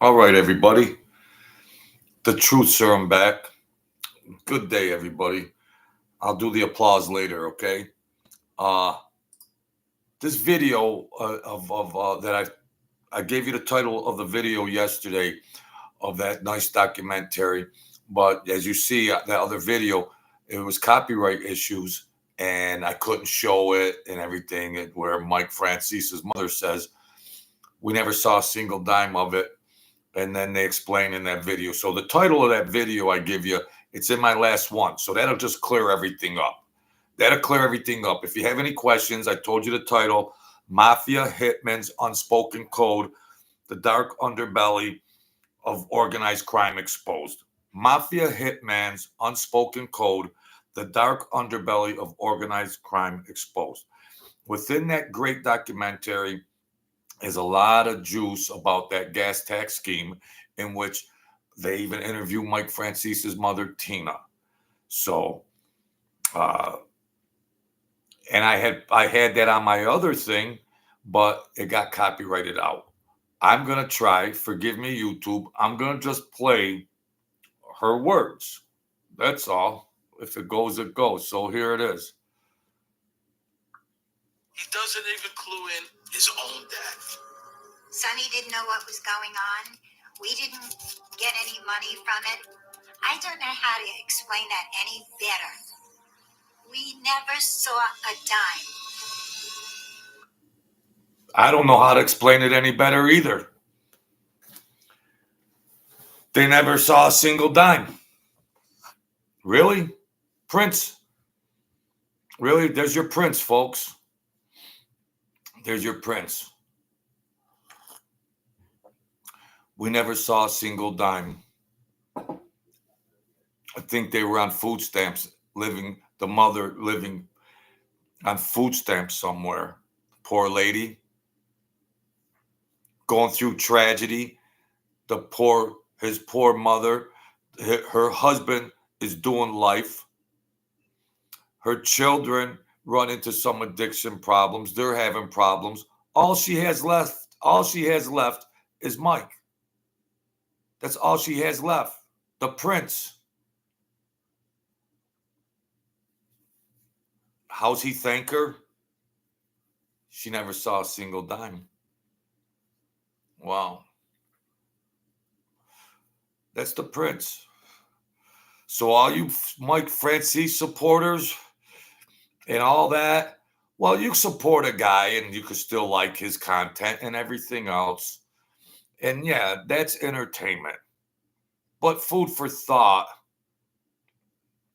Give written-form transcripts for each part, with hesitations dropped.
All right, everybody. The truth serum back. Good day, everybody. I'll do the applause later, okay? Uh, this video that I gave you the title of the video yesterday of that nice documentary, but as you see that other video, it was copyright issues, and I couldn't show it and everything. Where Mike Francese's mother says we never saw a single dime of it, and then they explain in that video. So the title of that video I give you, it's in my last one. So that'll just clear everything up. That'll clear everything up. If you have any questions, I told you the title, Mafia Hitman's Unspoken Code, the Dark Underbelly of Organized Crime Exposed. Mafia Hitman's Unspoken Code, the Dark Underbelly of Organized Crime Exposed. Within that great documentary, is a lot of juice about that gas tax scheme, in which they even interview Mike Francese's mother, Tina. So, uh, and I had that on my other thing, but it got copyrighted out. I'm gonna try. Forgive me, YouTube. I'm gonna just play her words. That's all. If it goes, it goes. So here it is. He doesn't even clue in his own death. Sonny didn't know what was going on. We didn't get any money from it. I don't know how to explain that any better. We never saw a dime. I don't know how to explain it any better either. They never saw a single dime. Really? Prince? Really? There's your prince, folks. There's your prince. We never saw a single dime. I think they were on food stamps, the mother living on food stamps somewhere. Poor lady. Going through tragedy. His poor mother. Her husband is doing life. Her children run into some addiction problems. They're having problems. All she has left is Mike. That's all she has left. The prince. How's he thank her? She never saw a single dime. Wow. That's the prince. So all you Mike Francese supporters and all that, well, you support a guy and you could still like his content and everything else. And yeah, that's entertainment. But food for thought.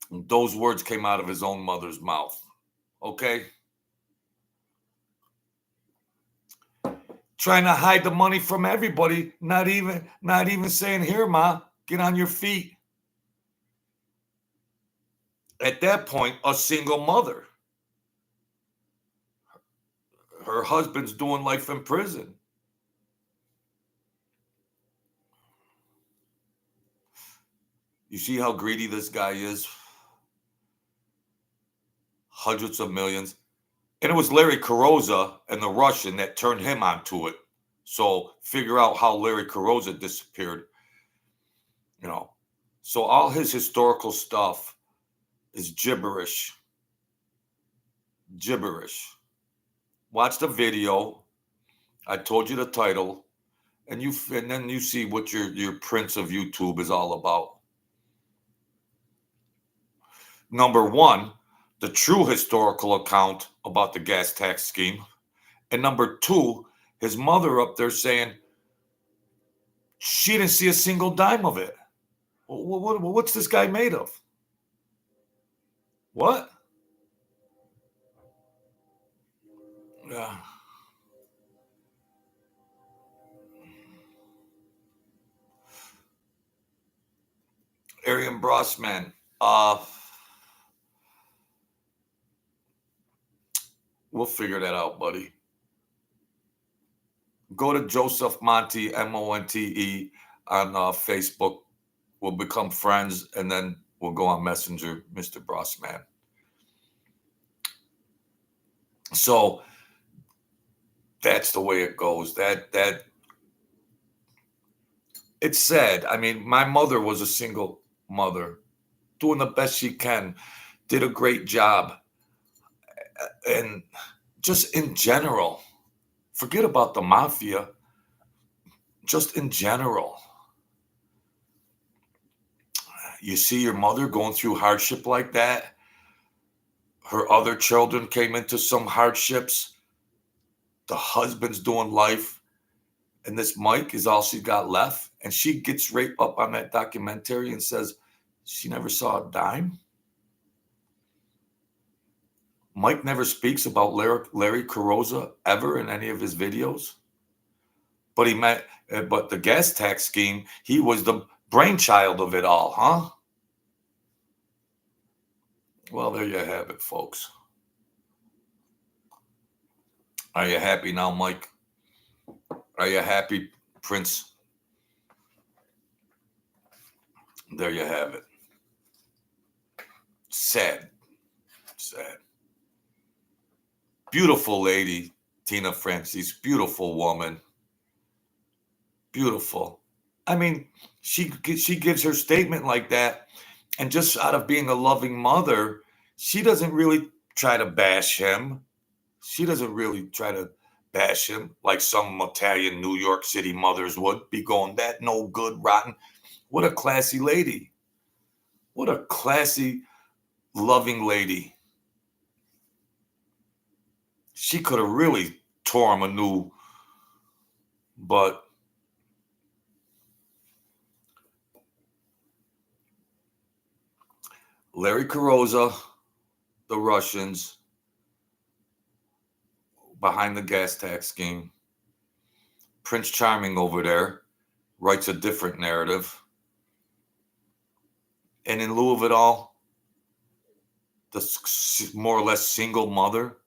Those words came out of his own mother's mouth. Okay? Trying to hide the money from everybody, not even saying, "Here, Ma, get on your feet." At that point, a single mother. Her husband's doing life in prison. You see how greedy this guy is? Hundreds of millions. And it was Larry Carosa and the Russian that turned him onto it. So figure out how Larry Carosa disappeared. So all his historical stuff is gibberish. Gibberish. Watch the video. I told you the title, and then you see what your prince of YouTube is all about. Number one, the true historical account about the gas tax scheme, and number two, his mother up there saying she didn't see a single dime of it. What's this guy made of? What? Yeah. Arian Brossman. We'll figure that out, buddy. Go to Joseph Monte, Monte, on Facebook. We'll become friends, and then we'll go on Messenger, Mr. Brossman. So that's the way it goes. That It's sad. I mean, my mother was a single mother, doing the best she can, did a great job. And just in general, forget about the mafia, just in general. You see your mother going through hardship like that. Her other children came into some hardships. The husband's doing life. And this Mike is all she got left. And she gets right up on that documentary and says she never saw a dime. Mike never speaks about Larry Carrozza ever in any of his videos. But but the gas tax scheme, he was the brainchild of it all, huh? Well, there you have it, folks. Are you happy now, Mike? Are you happy, Prince? There you have it. Sad. Sad. Beautiful lady, Tina Frances. Beautiful woman. Beautiful. I mean, she gives her statement like that, and just out of being a loving mother, she doesn't really try to bash him. She doesn't really try to bash him like some Italian New York City mothers would be going, that no good, rotten. What a classy lady. What a classy, loving lady. She could have really tore him a new, but Larry Carrozza, the Russians, behind the gas tax scheme. Prince Charming over there writes a different narrative. And in lieu of it all, the more or less single mother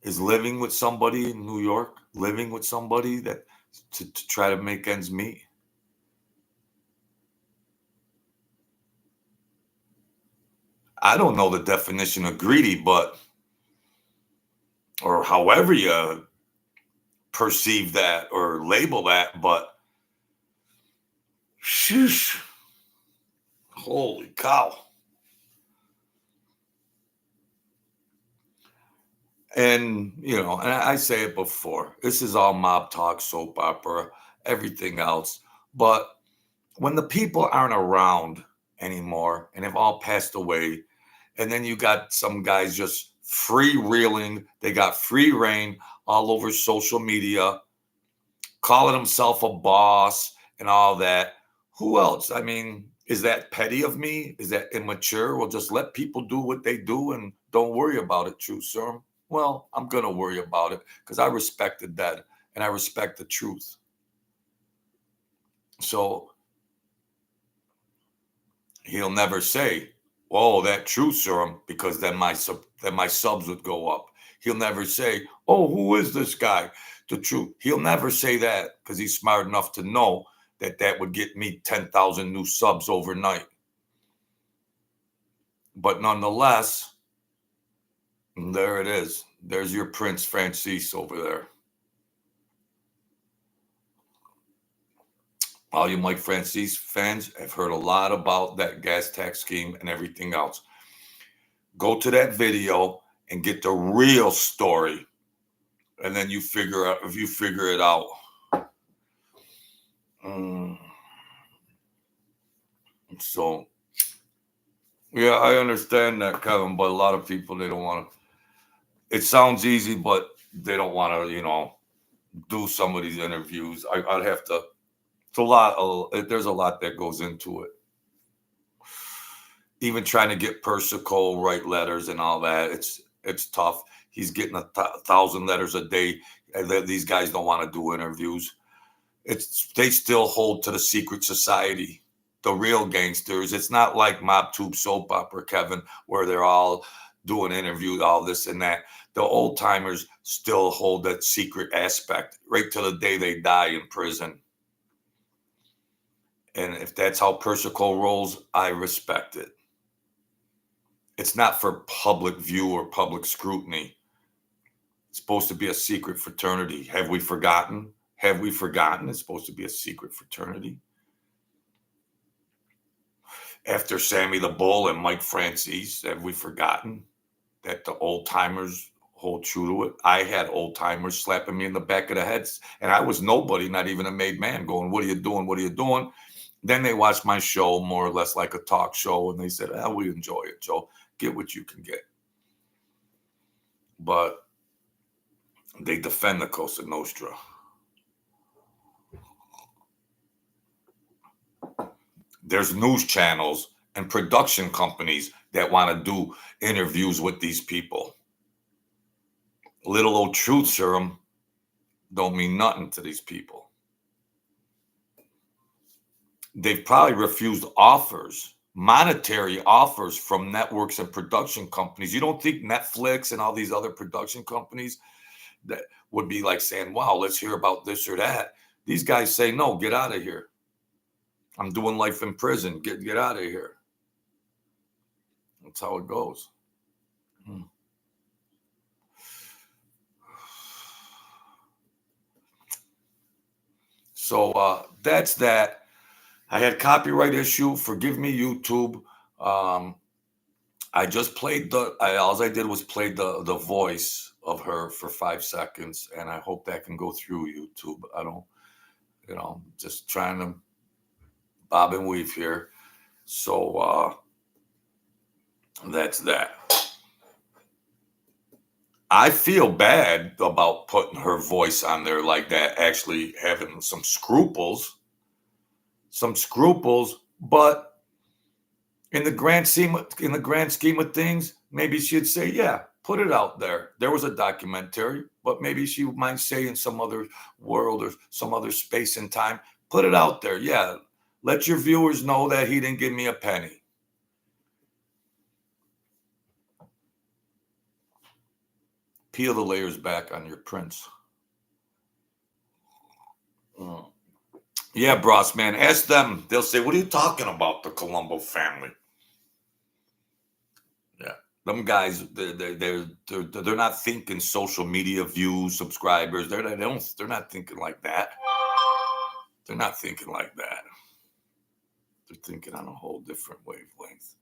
is living with somebody in New York, living with somebody that to try to make ends meet. I don't know the definition of greedy, but, or however you perceive that or label that, but sheesh, holy cow. And, and I say it before, this is all mob talk, soap opera, everything else. But when the people aren't around anymore and have all passed away, and then you got some guys just freewheeling, they got free reign all over social media, calling himself a boss and all that. Who else? I mean, is that petty of me? Is that immature? Well, just let people do what they do and don't worry about it, True Serum. Well, I'm going to worry about it because I respect the dead and I respect the truth. So he'll never say, "Oh, that Truth Serum," because then my subs would go up. He'll never say, "Oh, who is this guy?" The truth. He'll never say that because he's smart enough to know that would get me 10,000 new subs overnight. But nonetheless, there it is. There's your Prince Frances over there. All you Mike Frances fans have heard a lot about that gas tax scheme and everything else. Go to that video and get the real story, and then you figure it out. So, yeah, I understand that, Kevin, but a lot of people, they don't want to. It sounds easy, but they don't want to, do some of these interviews. I'd have to. It's a lot. There's a lot that goes into it. Even trying to get Persico write letters and all that, it's tough. He's getting 1,000 letters a day. These guys don't want to do interviews. They still hold to the secret society, the real gangsters. It's not like Mob Tube soap opera, Kevin, where they're all doing interviews, all this and that. The old timers still hold that secret aspect right till the day they die in prison. And if that's how Persico rolls, I respect it. It's not for public view or public scrutiny. It's supposed to be a secret fraternity. Have we forgotten? Have we forgotten? It's supposed to be a secret fraternity. After Sammy the Bull and Mike Franzese, have we forgotten that the old timers hold true to it? I had old timers slapping me in the back of the head, and I was nobody, not even a made man, going, "What are you doing? What are you doing?" Then they watched my show more or less like a talk show, and they said, we enjoy it, Joe. Get what you can get. But they defend the Cosa Nostra. There's news channels and production companies that want to do interviews with these people. Little old truth serum don't mean nothing to these people. They've probably refused offers, monetary offers from networks and production companies. You don't think Netflix and all these other production companies that would be like saying, wow, let's hear about this or that. These guys say, no, get out of here. I'm doing life in prison. Get out of here. That's how it goes. So that's that. I had copyright issue. Forgive me, YouTube. I just played all I did was play the voice of her for 5 seconds, and I hope that can go through YouTube. I don't, just trying to bob and weave here. So that's that. I feel bad about putting her voice on there like that, actually having some scruples, but in the grand scheme of things, maybe she'd say, yeah, put it out there. There was a documentary, but maybe she might say in some other world or some other space and time, put it out there. Yeah, let your viewers know that he didn't give me a penny. Peel the layers back on your prints. Yeah, Bros, man, ask them. They'll say, what are you talking about, the Colombo family? Yeah, them guys, they're not thinking social media views, subscribers. They're not thinking like that. They're not thinking like that. They're thinking on a whole different wavelength.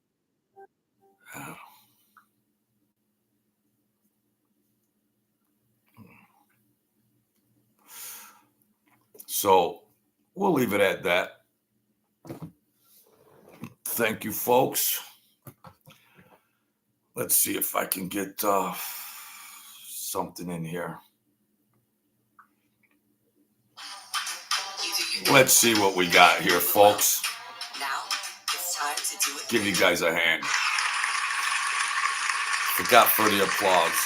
Yeah. So we'll leave it at that. Thank you, folks. Let's see if I can get something in here. Let's see what we got here, folks. Now it's time to do it. Give you guys a hand. Forgot for the applause.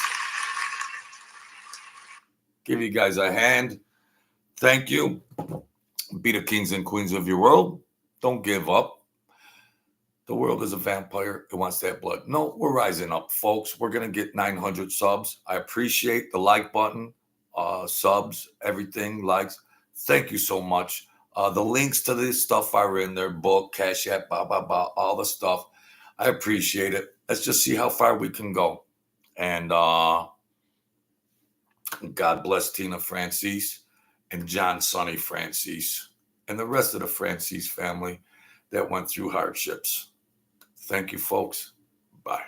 Give you guys a hand. Thank you. Be the kings and queens of your world. Don't give up. The world is a vampire. It wants that blood. No, we're rising up, folks. We're going to get 900 subs. I appreciate the like button, subs, everything, likes. Thank you so much. The links to this stuff are in there, book, Cash App, all the stuff. I appreciate it. Let's just see how far we can go. And God bless Tina Franzese and John Sonny Franzese and the rest of the Franzese family that went through hardships. Thank you, folks. Bye.